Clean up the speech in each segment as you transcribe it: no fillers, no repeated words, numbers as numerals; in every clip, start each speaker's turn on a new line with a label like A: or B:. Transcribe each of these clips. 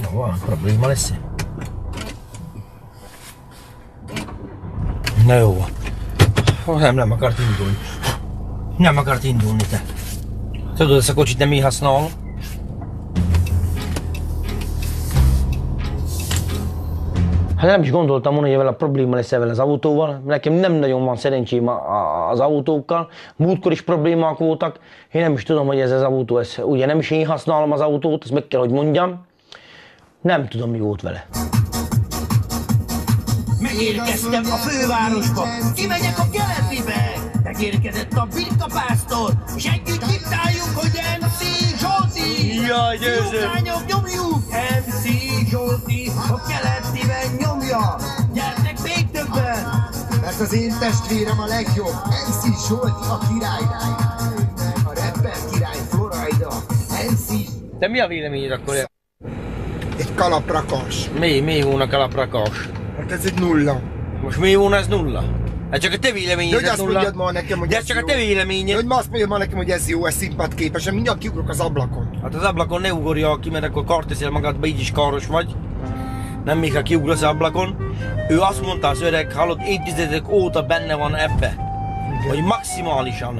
A: Na, van probléma lesz. Na jó. Nem akart indulni. Nem akart indulni te. Tudod, ezt a kocsit nem így használom. Hát nem is gondoltam volna, hogy vele probléma lesz ezzel az autóval. Nekem nem nagyon van szerencsém az autókkal. Múltkor is problémák voltak. Én nem is tudom, hogy ez az autó, ugye nem is én használom az autót, ezt meg kell, hogy mondjam. Nem tudom, mi volt vele.
B: Megérkeztem a fővárosba, kimegyek a keletibe. Megérkezett a birkapásztor, és együtt diktáljuk, hogy MC Zsolti.
A: Jaj, győző!
B: Lányok, nyomjuk! MC Zsolti a keletiben nyomja. Gyertek még többen!
C: Mert az én testvérem a legjobb, MC Zsolti a király. A rapper király Florida, MC.
A: De mi a véleményed akkor?
C: Egy kalaprakás.
A: Mi volna kalaprakás?
C: Hát ez egy nulla.
A: Most mi volna ez nulla? Hát csak a te véleményed,
C: De hogy
A: ez
C: azt
A: nulla.
C: mondjad ma nekem, hogy
A: De
C: ez
A: ez csak a
C: jó.
A: te véleményed.
C: De hogy ma azt mondjad ma nekem, hogy ez jó, ez színpadképes, mindjárt kiugrok az ablakon.
A: Hát az ablakon ne ugorja ki, mert akkor kart teszel magadba, így is karos vagy. Nem még ha kiugrasz az ablakon. Ő azt mondta az öreg, hallott, évtizedek óta benne van ebbe. Igen. Hogy maximálisan,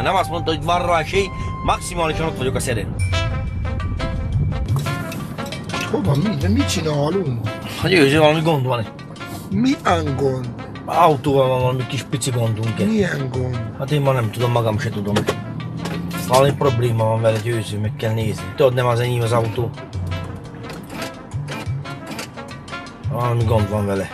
A: nem azt mondta, hogy van rá esély, maximálisan ott vagyok a szeren.
C: Hova, mit csinálunk?
A: Hát Győző, valami gond van.
C: Milyen gond?
A: Autóval van valami kis pici gondunk.
C: Milyen gond?
A: Hát én ma nem tudom, magam se tudom. Valami probléma van vele, Győző, meg kell nézni. Tudod, nem az enyém az autó. Valami gond van vele.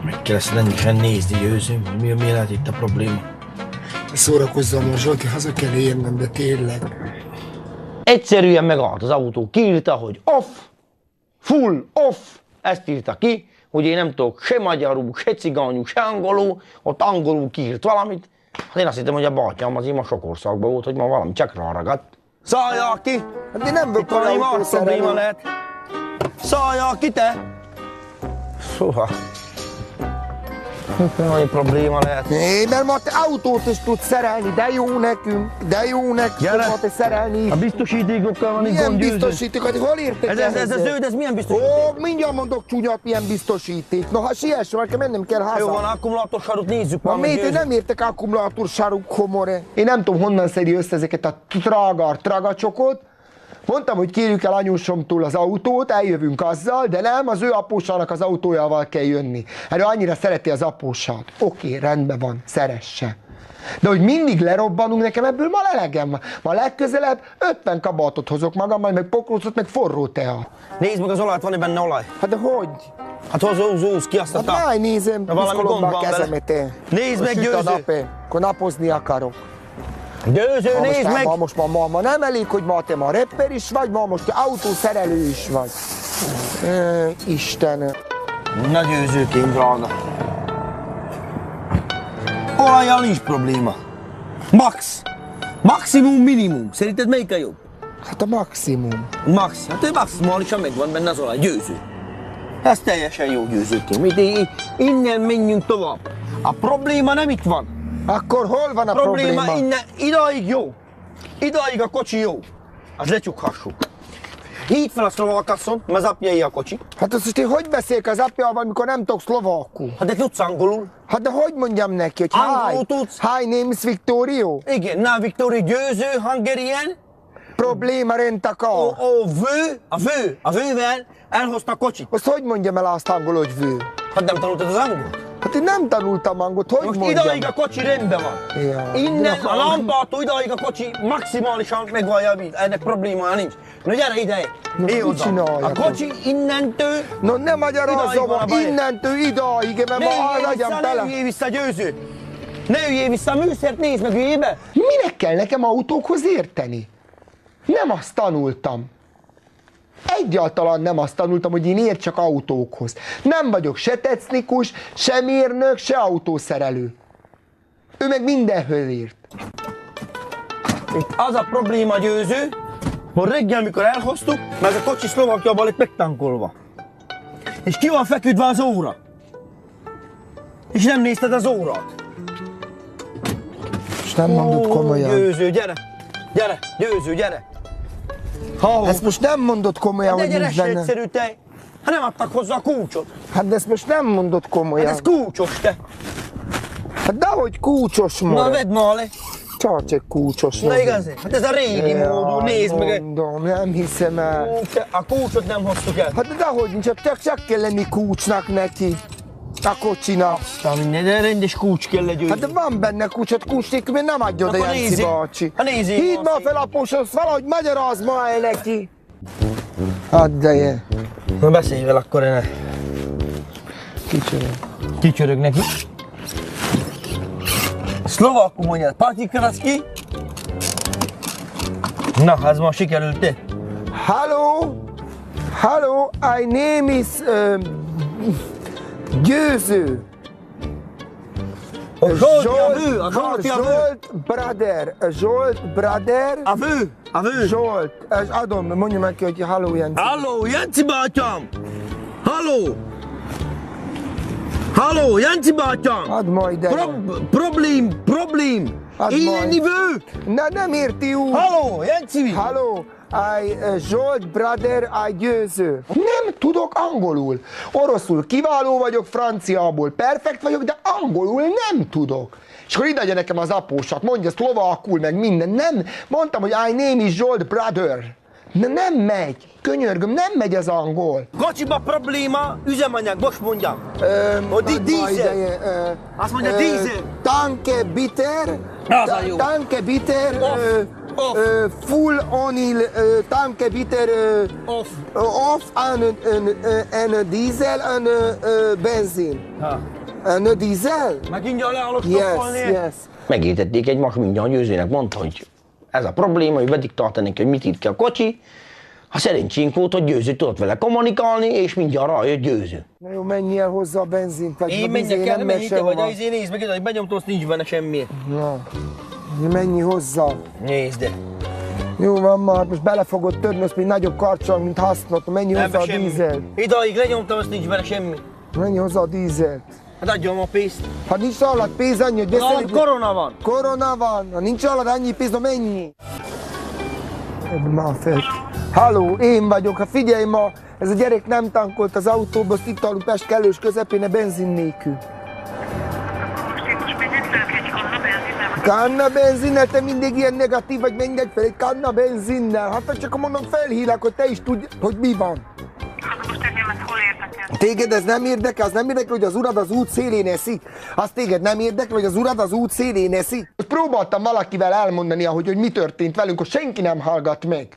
A: Meg kell ezt rendesen nézni, Győző, mi lehet itt a probléma.
C: Szórakozzam, most Zsolti, haza kell érnem, de tényleg.
A: Egyszerűen megállt az autó, kiírta, hogy off, full off, ezt írta ki, hogy én nem tudok se magyarul, se cigányul, se angolul, ott angolul kiírt valamit. Hát én azt hittem, hogy a bátyám az ma sok országban volt, hogy ma valami csak ráragadt. Szálljál ki!
C: Hát én nem vagyok
A: Valami más probléma
C: autószerelő.
A: lehet. Szálljál ki te! Soha. Valami probléma lehet.
C: É, mert ma te autót is tudsz szerelni, de jó nekünk,
A: Gyere.
C: ma te szerelni.
A: A biztosítékokkal van itt
C: Milyen
A: gond, Győző.
C: biztosítékot, hol értek
A: Ez a zöld, ez milyen biztosíték?
C: Ó, mindjárt mondok csúnyat, milyen biztosíték. No, ha siess, mert mennem kell haza.
A: Jó van, akkumulátorsarút nézzük
C: Na
A: már,
C: miért én
A: Győző.
C: nem értek akkumulátorsáruk komore? Én nem tudom, honnan szedi össze ezeket a tragacsokot. Mondtam, hogy kérjük el anyósomtól az autót, eljövünk azzal, de nem, az ő apósának az autójával kell jönni. Erről annyira szereti az apósát. Oké, rendben van, szeresse. De hogy mindig lerobbanunk, nekem ebből ma elegem van. Ma legközelebb 50 kabátot hozok magammal, meg pokrócot, meg forró tea.
A: Nézd meg az olajat, van-e benne olaj?
C: Hát de hogy?
A: Hát hozz ki azt a
C: Hát máj nézem,
A: valami
C: piszkolom
A: gond
C: be a
A: van vele.
C: kezemet én.
A: Nézd meg,
C: Süt a
A: Győző!
C: nap, akkor napozni akarok.
A: Győző, nézd meg!
C: Ma nem elég, hogy ma te ma rapper is vagy, ma most autószerelő is vagy. Istenem.
A: Na Győzőkém, drága. Olajjal nincs probléma. Max. Maximum, minimum. Szerinted melyik a jobb?
C: Hát a maximum.
A: Max. Hát ő maximálisan megvan benne az olaj. Győző. Ez teljesen jó, Győzőkém. Innen menjünk tovább. A probléma nem itt van.
C: Akkor hol van a probléma?
A: Innen, idáig jó. Idáig a kocsi jó. Az lecsukhassuk. Hívd fel a szlovákasszont, mert az apjai a kocsi.
C: Hát azt én hogy beszélek az apjával, amikor nem tudok szlovákul?
A: Hát de tudsz angolul?
C: Hát de hogy mondjam neki, hogy
A: Angolul tudsz?
C: Hi, name is Victorio.
A: Igen, na Victoria Győző, Hungarian.
C: Probléma rendtakar.
A: A vővel elhozta a kocsit.
C: Azt hogy mondjam el azt angol, hogy vő?
A: Hát nem tanultad az angolt?
C: Hát én nem tanultam angolt, hogy
A: Most
C: mondjam?
A: idáig a kocsi rendben van.
C: Ja.
A: Innen
C: Ja.
A: a lámpától idáig a kocsi maximálisan meg van javít. Ennek problémája nincs. Na gyere ide,
C: Na,
A: én
C: mit
A: oda.
C: csináljatok?
A: A kocsi innentől...
C: No nem magyarázom,
A: Idáig van a baj.
C: innentől idáig, mert ma az agyam
A: ne
C: tele.
A: üljél vissza, Győző! Ne üljél vissza, a műszert nézd meg, üljébe!
C: Minek kell nekem autókhoz érteni? Nem azt tanultam. Egyáltalán nem azt tanultam, hogy én értsek autókhoz. Nem vagyok se technikus, se mérnök, se autószerelő. Ő meg mindenhöz ért.
A: Itt az a probléma, Győző, hogy reggel, mikor elhoztuk, mert a kocsi Szlovákiában lett megtankolva. És ki van feküdve az óra. És nem nézted az órát.
C: most nem mondod komolyan.
A: Győző, gyere! Gyere, Győző, gyere!
C: Ezt most nem mondod komolyan,
A: De
C: hogy
A: gyere,
C: nincs
A: se
C: benne.
A: egyszerű te! Hát nem adtak hozzá a kulcsot!
C: Hát de ezt most nem mondod komolyan.
A: Hát ez kulcsos te!
C: Hát dehogy kulcsos
A: Na
C: marad.
A: vedd ma le!
C: Csak egy kulcsos
A: Na
C: marad.
A: igazi? Hát ez a régi módú, nézd meg!
C: Mondom, nem hiszem el.
A: A kulcsot nem hoztuk el.
C: Hát dehogy nincs, csak kell lenni kulcsnak neki. A kocsinak.
A: De rendes kulcs kell egy
C: Hát de van benne kulcsot, kulcs nélkül még nem adja oda
A: Akkor
C: Jenci
A: nézzék.
C: bácsi.
A: Ha nézzék,
C: Hidd ma
A: Marci.
C: fel a poshoz, valahogy magyarázd ma el neki. Hát de
A: Na beszélj vele akkor enne.
C: kicsit.
A: Kicsörög neki. Szlovákul mondja, Pati Kraszki. Na, ez ma sikerült te.
C: Hello, hello, I name is Győző.
A: A Zsolti a vő, a Zsolti a vő.
C: Zsolt brother.
A: A vő, a vő.
C: Zsolt, és adom, mondja meg ki, hogy hello Jenci.
A: Halló, Jenci bátyám! Halló! Halló, Jenci bátyám!
C: Add majd ide.
A: Problém!
C: Add
A: Ilyen
C: majd.
A: nivő!
C: Nem érti úgy.
A: Halló, Jenci!
C: Hello, I Zsolt brother, I Győző. Nem tudok angolul. Oroszul kiváló vagyok, franciából perfekt vagyok, de angolul nem tudok. És akkor ide adja nekem az apósat, mondja szlovákul, meg minden. Nem, mondtam, hogy I name is Zsolt brother. Nem megy, könyörgöm, nem megy az angol.
A: Kocsiba probléma, üzemanyag, most mondjam.
C: Add
A: dízel.
C: ma ideje,
A: Azt mondja, dízel.
C: Tanke bitter,
A: Az a jó.
C: tanke bitter,
A: Off.
C: full onil, tanke bitter,
A: Off.
C: off en diesel en benzin.
A: Ha.
C: En diesel?
A: Megint leállok
C: Yes,
A: stoppolni.
C: yes.
A: Megértették egymást, mindjárt Győzőnek mondta, hogy ez a probléma, hogy bediktálta neki, hogy mit írt ki a kocsi. A szerencsénk volt, hogy Győző tudott vele kommunikálni, és mindjárt rájött Győző.
C: Na jó, menj el hozzá a benzint, vagy
A: Én
C: a
A: menjek
C: benzin
A: el,
C: nem
A: menj
C: megy
A: te vagy,
C: sehova.
A: azért nézd meg, hogy benyomtam, azt nincs benne semmi.
C: Na, menj hozzá.
A: Nézd de.
C: Jó van már, most bele fogod törni, azt még nagyobb karcsal, mint hasznot. Menj hozzá
A: Ebbe
C: a
A: semmi.
C: dízel.
A: Idáig lenyomtam, azt nincs benne semmi.
C: Menj hozzá a dízel.
A: Hát adjam a pénzt.
C: Ha nincs alatt pénz annyi, hogy beszéljük.
A: Korona van.
C: Korona van, ha nincs alatt annyi pénz, na mennyi? Már fel. Halló, én vagyok, ha figyelj ma, ez a gyerek nem tankolt az autóba, azt itt aludunk Pest kellős közepén, a benzin nélkül. Kanna benzinnel, te mindig ilyen negatív vagy, mindegy fel egy kanna benzinnel. Hát csak mondom, felhívlak, hogy te is tudj, hogy mi van.
D: Most engem ez hol érdekel?
C: Téged ez nem érdekel, az nem érdekel, hogy az urad az út szélén eszik. Az téged nem érdekel, hogy az urad az út szélén eszik. Próbáltam valakivel elmondani, hogy mi történt velünk, hogy senki nem hallgat meg.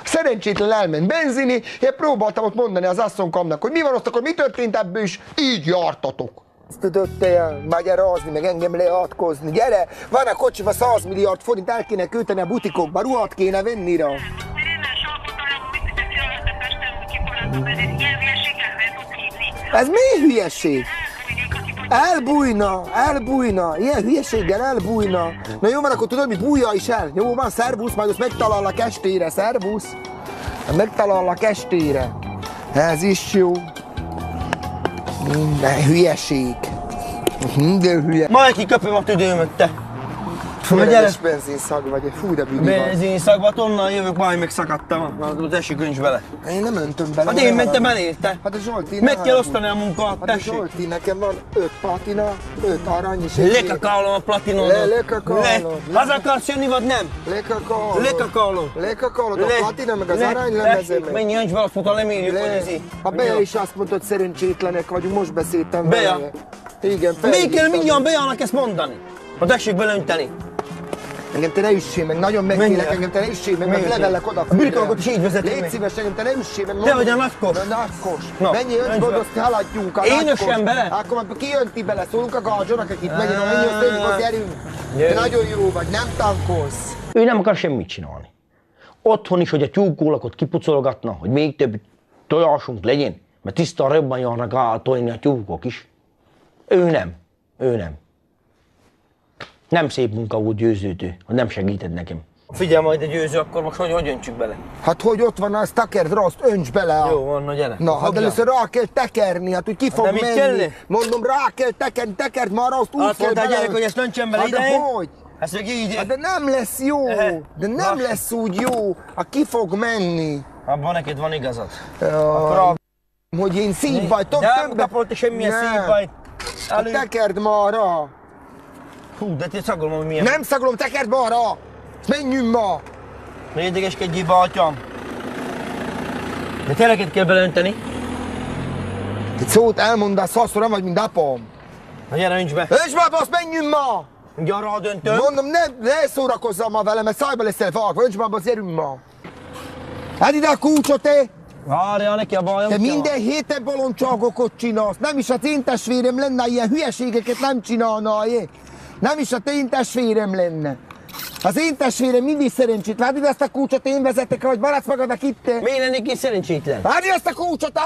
C: Szerencsétlen elment benzini, én próbáltam ott mondani az asszonkamnak, hogy mi van, azt akkor mi történt ebből, és így jártatok. Ezt tudod te magyarázni, meg engem lehatkozni. Gyere, van a kocsiba 100 milliárd forint, el kéne költeni a butikokba, ruhat kéne venni rá.
D: Én innen salkotalom, mit tetszik jönnek Pesten, hogy kiforradom, ez egy ilyen hülyeséget lehet ott hívni.
C: Ez mi hülyeség?
D: Elküldik, aki tudja.
C: Elbújna, ilyen hülyeséggel elbújna. Na jó van, akkor tudod mi, bújja is el. Jó van, szervusz, majd azt megtalállak estére, szervusz. Megtalállak estére. Ez is jó. Minden hülyeség. Minden hülye.
A: Majd kiköpöm a tüdőmöt, te.
C: Földes benzinszag vagy, fú de bűni van.
A: Benzinszagba, onnan jövök, majd megszakadtam. Az esik öncs bele.
C: Én nem öntöm bele.
A: Hát én mentem el érte.
C: Hát a Zsolti,
A: Meg kell osztani a munkát,
C: Hát a
A: tessék.
C: Zsolti, nekem van 5 patina, 5 arany és egy
A: Lekakálom a platinódot.
C: Lekakálod.
A: Haza akarsz jönni, vagy nem?
C: Lekakálod.
A: Lekakálom.
C: Lekakálod a platina, meg az arany
A: Tessék, menj, öncs bele, azt mondta, lemérjük, hogy izé.
C: A Bea is azt mondta, hogy szerencsétlenek vagyunk, most beszéltem
A: Bea?
C: vele. Igen,
A: Még kell mindjárt Beának ezt mondani. Ha tessék belönteni.
C: Engem te ne üssél meg, nagyon megkérlek,
A: Menjél.
C: engem te ne üssél meg, mert
A: Menjél.
C: levellek oda.
A: A birkókat is így vezetem
C: Légy
A: meg.
C: szíves, engem te ne üssél meg.
A: Te vagy a nagykos.
C: A nagykos.
A: Na,
C: Mennyi
A: önts
C: öncsbod,
A: be.
C: azt haladjunk a
A: Én
C: nagykos.
A: össem bele?
C: Akkor már ki jönti bele, szólunk a gázsonak, akit megint, ha mennyi azt tényleg, azt gyerünk. Te nagyon jó vagy, nem tankolsz.
A: Ő nem akar semmit csinálni. Otthon is, hogy a tyúkólakot kipucolgatna, hogy még több tojásunk legyen, mert tisztára jobban járnak tojni a tyúkok is. Ő nem. Nem szép munka volt Győzőtől, hogy nem segíted nekem. Figyelj majd a Győző, akkor most hogy öntsük bele?
C: Hát hogy ott van, azt tekerd rá, azt önts bele.
A: Jó van, na gyere.
C: Na, hát először rá kell tekerni, hát hogy ki fog
A: de mit
C: menni.
A: kell?
C: Mondom, rá kell tekerni, tekerd már azt úgy
A: Azt
C: kell
A: mondta a
C: bele.
A: gyerek, hogy ezt öntsem bele
C: Hát de
A: ide.
C: hogy?
A: Ez meg így.
C: Hát de nem lesz jó, de nem lesz úgy jó, ha ki fog menni.
A: Abban neked van igazad.
C: Jaj, hogy én szívbajt,
A: Nem kapott semmilyen szívbajt.
C: A tekerd marra.
A: Hú, de te szagolom, hogy milyen.
C: Nem szagolom, tekerd marra. Menjünk ma.
A: Ne idegeskedjél be, atyám. De teleket kell beleönteni.
C: Egy szót elmondasz, szaszra vagy, mint apám.
A: Na gyere, önts be.
C: És már basz, menjünk ma.
A: Gyarra döntöm.
C: Mondom, ne szórakozzam ma velem, mert szájba leszel vágva. Önts már basz, gyerünk ma. Hát ide a kulcsot, te.
A: Várjál neki a bajom.
C: Te minden héten bolondságokat csinálsz. Nem is az én testvérem lenne, ilyen hülyeségeket nem csinálna, jé. Nem is az én testvérem lenne. Az én testvérem mindig szerencsét. Várd ide ezt a kulcsot, én vezetek, vagy maradsz magadnak itt, te.
A: Miért lennék én szerencsétlen?
C: Várd ide ezt a kulcsot,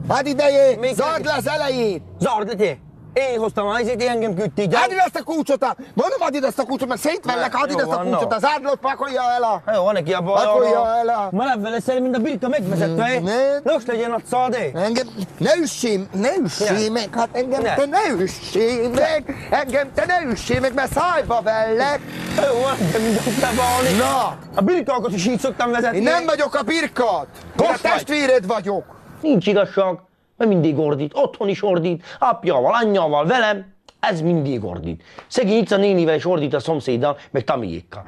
C: Várd idejé,
A: Még
C: zárd le az elejét.
A: Zárd, te. Én hoztam a helyzét, engem küldték.
C: Várd ide ezt a kulcsot, Mondom, add ide ezt a kulcsot, mert szétvellek, add ide ezt a kulcsot, zárd le, ott pakolja el
A: Jó, van neki a
C: Pakolja el
A: Marabb vele szerint, mint a birka megvezetve.
C: Ne.
A: Legyen a szádé.
C: Engem, ne üssél meg, hát engem
A: Ne.
C: te ne üssél meg, mert szájba vellek.
A: Jó, de mindent beválni.
C: Na,
A: A birkákat is így szoktam vezetni.
C: én nem vagyok a birkat, én a
A: Most vagy.
C: testvéred vagyok.
A: Nincs igazság, mert mindig ordít, otthon is ordít, apjával, anyjával, velem, ez mindig ordít. Szegény Ica nénivel is ordít a szomszéddal, meg Tamiékkal.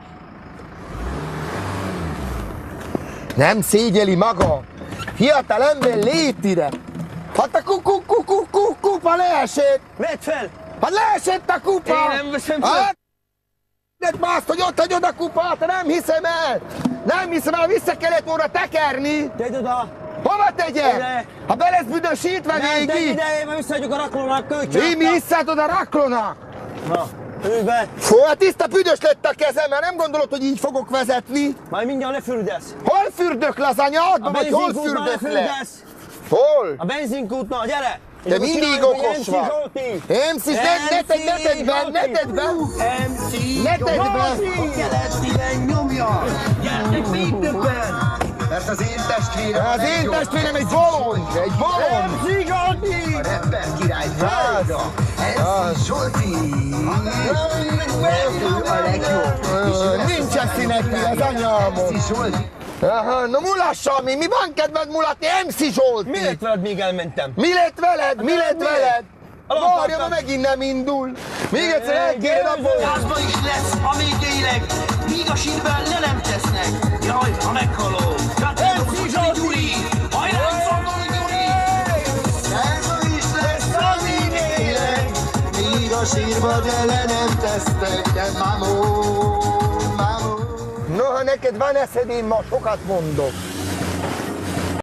C: Nem szégyeli maga. Fiatal ember, lépj ide. Hát a kupa leesett.
A: Vedd fel!
C: Hát leesett a kupa.
A: Én nem veszem fel.
C: Hát, azt, hogy ott hagyod a kupát, nem hiszem el. Nem hiszem el, vissza kellett volna tekerni.
A: Tedd oda!
C: Hova tegye?
A: Ide.
C: Ha be lesz büdösítve
A: Nem, tedd
C: végig.
A: ide, mert visszaadjuk a raklónak kölcsön.
C: Mi visszaad oda raklónak?
A: Na, ülj be!
C: Fú, hát tiszta büdös lett a kezem, mert nem gondolod, hogy így fogok vezetni.
A: Majd mindjárt lefürdesz.
C: Hol fürdök le az anyádba, vagy hol
A: benzinkútnál
C: fürdök le?
A: lefürdesz.
C: Hol?
A: A benzinkútnál, gyere!
C: Te mindig okos vagy.
A: vagy.
C: Ne tedd be! Ne tedd be!
B: Keletiben nyomja! Gyertek még többen! Mert az én testvérem
C: Az én testvérem egy bolond! Egy bolond!
A: MC Zsolti!
B: a rapper király drága! Ez Zsolti! A legjobb!
C: Nincs eszinekni az anyámon!
B: Ez Zsolti!
C: Aha, no mulassam mi van kedved mulatni, MC Zsolti?
A: Mi lett veled, míg elmentem?
C: Mi lett veled? Mi lett veled?
A: Alapvetően-
C: Várja, ma megint nem indul. Még egyszer elkéred a bol.
B: Házba is lesz, amíg élek, míg a sírben le nem tesznek. Jaj, ha meghalok!
A: MC Zsolti!
B: Hajrá, Szandor Gyuri! Házba is lesz, amíg élek, míg a sírba le nem tesznek. De mamó, mamó.
C: Noha neked van eszed, én ma sokat mondok.